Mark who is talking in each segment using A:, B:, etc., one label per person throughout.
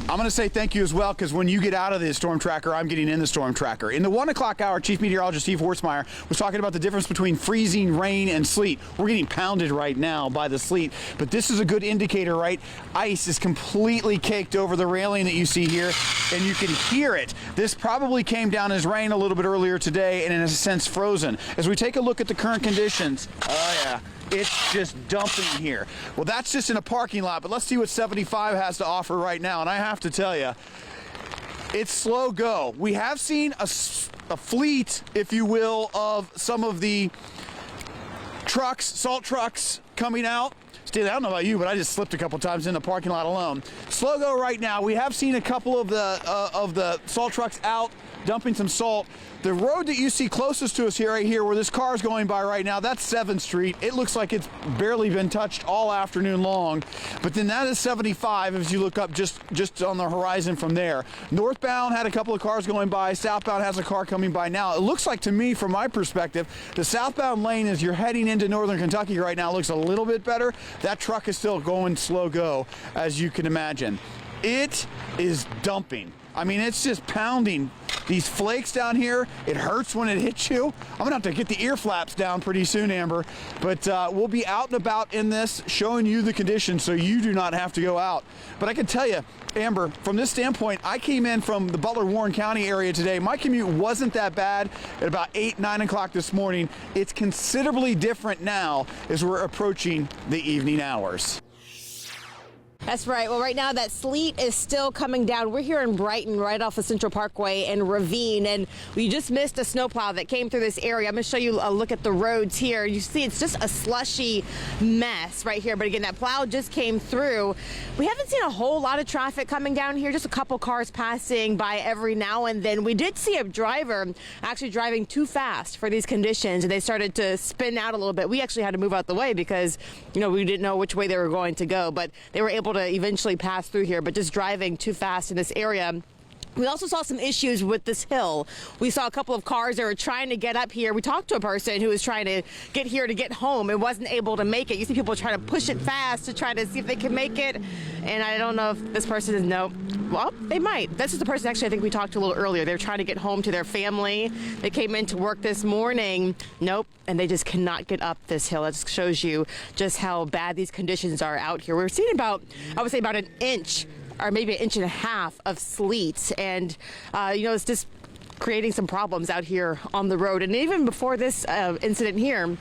A: I'm going to say thank you as well, because when you get out of the storm tracker, I'm getting in the storm tracker. In the 1 o'clock hour, Chief Meteorologist Steve Horstmeyer was talking about the difference between freezing, rain, and sleet. We're getting pounded right now by the sleet, but this is a good indicator, right? Ice is completely caked over the railing that you see here, and you can hear it. This probably came down as rain a little bit earlier today, and in a sense frozen. As we take a look at the current conditions, oh yeah, it's just dumping here. Well, that's just in a parking lot, but let's see what 75 has to offer right now. And I have to tell you, it's slow go. We have seen a fleet, if you will, of some of the trucks, salt trucks coming out. Stanley, I don't know about you, but I just slipped a couple times in the parking lot alone. Slow go right now. We have seen a couple of the salt trucks out dumping some salt. The road that you see closest to us here, right here, where this car is going by right now, that's 7th Street. It looks like it's barely been touched all afternoon long. But then that is 75 as you look up just on the horizon from there. Northbound had a couple of cars going by. Southbound has a car coming by now. It looks like to me, from my perspective, the southbound lane as you're heading into northern Kentucky right now looks a little bit better. That truck is still going slow go, as you can imagine. It is dumping. I mean, it's just pounding these flakes down here. It hurts when it hits you. I'm gonna have to get the ear flaps down pretty soon, Amber. But we'll be out and about in this, showing you the conditions so you do not have to go out. But I can tell you, Amber, from this standpoint, I came in from the Butler-Warren County area today. My commute wasn't that bad at about 8, 9 o'clock this morning. It's considerably different now as we're approaching the evening hours.
B: That's right. Well, right now that sleet is still coming down. We're here in Brighton, right off of Central Parkway and Ravine, and we just missed a snowplow that came through this area. I'm going to show you a look at the roads here. You see it's just a slushy mess right here, but again, that plow just came through. We haven't seen a whole lot of traffic coming down here, just a couple cars passing by every now and then. We did see a driver actually driving too fast for these conditions, and they started to spin out a little bit. We actually had to move out the way because, you know, we didn't know which way they were going to go, but they were able to eventually pass through here, but just driving too fast in this area. We also saw some issues with this hill. We saw a couple of cars that were trying to get up here. We talked to a person who was trying to get here to get home and wasn't able to make it. You see people trying to push it fast to try to see if they can make it. And I don't know if this person is, no. Well, they might. This is the person actually I think we talked to a little earlier. They were trying to get home to their family. They came into work this morning. Nope. And they just cannot get up this hill. That just shows you just how bad these conditions are out here. We're seeing about, I would say about an inch or maybe an inch and a half of sleet. And, you know, it's just creating some problems out here on the road. And even before this incident here,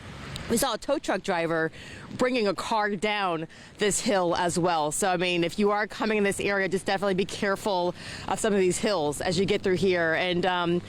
B: we saw a tow truck driver bringing a car down this hill as well. So, I mean, if you are coming in this area, just definitely be careful of some of these hills as you get through here. And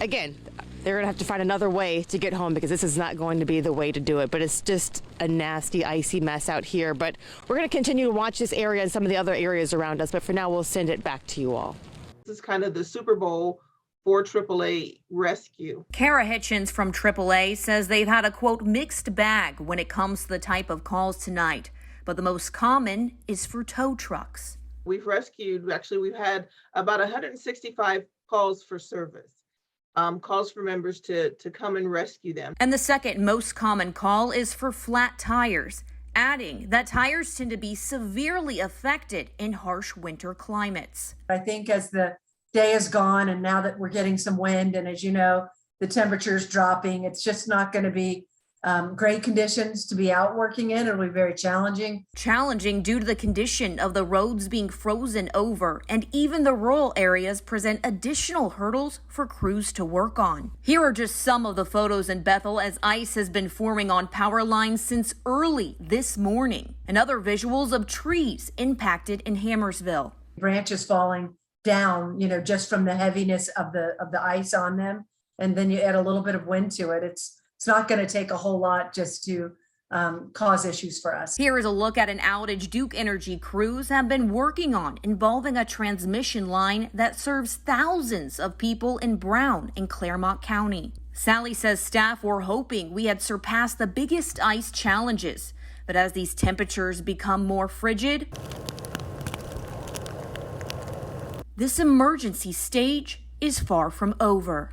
B: again, they're going to have to find another way to get home because this is not going to be the way to do it. But it's just a nasty, icy mess out here. But we're going to continue to watch this area and some of the other areas around us. But for now, we'll send it back to you all.
C: This is kind of the Super Bowl for AAA rescue.
D: Kara Hitchens from AAA says they've had a, quote, mixed bag when it comes to the type of calls tonight. But the most common is for tow trucks.
C: We've had about 165 calls for service. Calls for members to come and rescue them.
D: And the second most common call is for flat tires, adding that tires tend to be severely affected in harsh winter climates.
E: I think as the day is gone and now that we're getting some wind and as you know, the temperature is dropping, it's just not going to be great conditions to be out working in. It'll be very challenging.
D: Challenging due to the condition of the roads being frozen over, and even the rural areas present additional hurdles for crews to work on. Here are just some of the photos in Bethel as ice has been forming on power lines since early this morning, and other visuals of trees impacted in Hammersville.
E: Branches falling down, you know, just from the heaviness of the ice on them, and then you add a little bit of wind to it. It's not going to take a whole lot just to cause issues for us.
D: Here is a look at an outage Duke Energy crews have been working on involving a transmission line that serves thousands of people in Brown and Claremont County. Sally says staff were hoping we had surpassed the biggest ice challenges, but as these temperatures become more frigid, this emergency stage is far from over.